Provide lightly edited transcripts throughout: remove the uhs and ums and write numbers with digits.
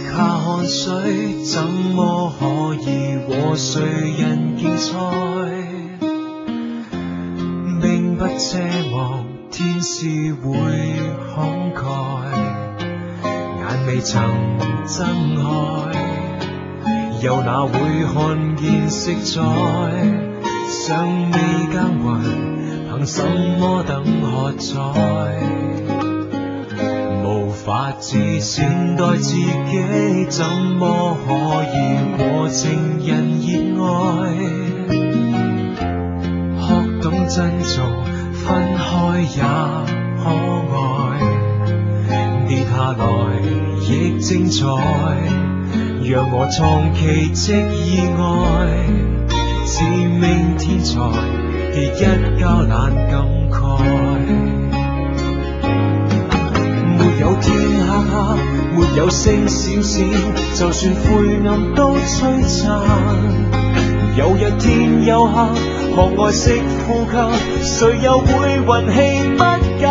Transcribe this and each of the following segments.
下汗水，怎麼可以和誰人競賽？命不奢望天使會慷慨，眼未曾睜開，又哪會看見色彩？尚未耕耘，憑什麼等喝彩？無法自善待自己，怎麼可以和情人熱愛？學懂珍重，分開也可愛，跌下來亦精彩，讓我創奇蹟意外，致命天才跌一跤懶感慨。沒有天黑黑，沒有星閃閃，就算灰暗都璀璨。有日天又黑，學愛惜呼吸，誰又會運氣不減？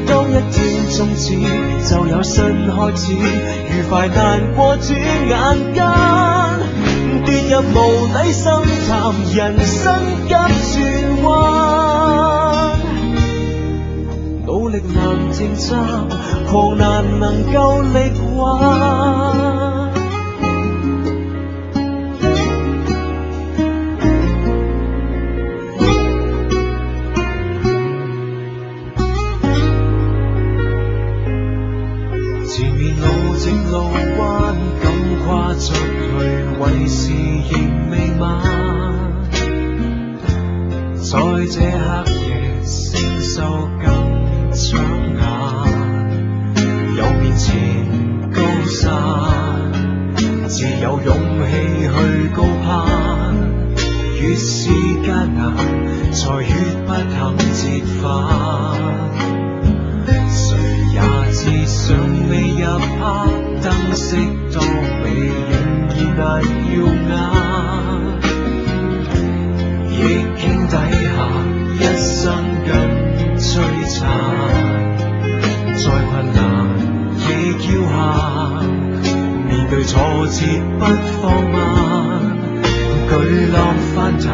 當一天終止，就有新開始，愉快難過轉眼間，跌入無底深潭，人生急轉彎。努力難停站，狂難能夠力挽。前面路正路彎，敢跨出去，為事仍未晚。在這黑夜，星宿更搶眼，有面前高山，自有勇氣去高攀。越是艱難，才越不肯折返。誰也知尚未入黑，燈飾多美，仍然難耀眼。逆境底下，一生更璀璨。再困難亦要行，面對挫折不放慢。巨浪翻騰，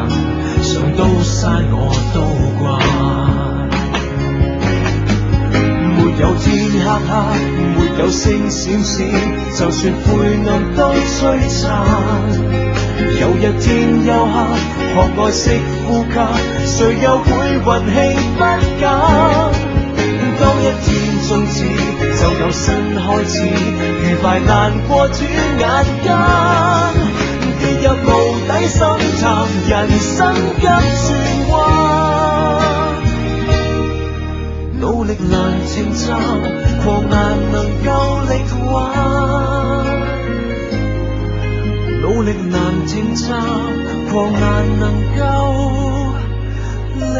上刀山我都慣。沒有天黑黑，沒有星閃閃，就算灰暗都璀璨。有日天又黑，學愛惜呼吸，誰又會運氣不減？當一天終止，就有新開始，愉快難過轉眼間，跌入無底深潭，人生急轉彎。努力難停站，狂難能夠力挽。努力難停站，狂難能夠力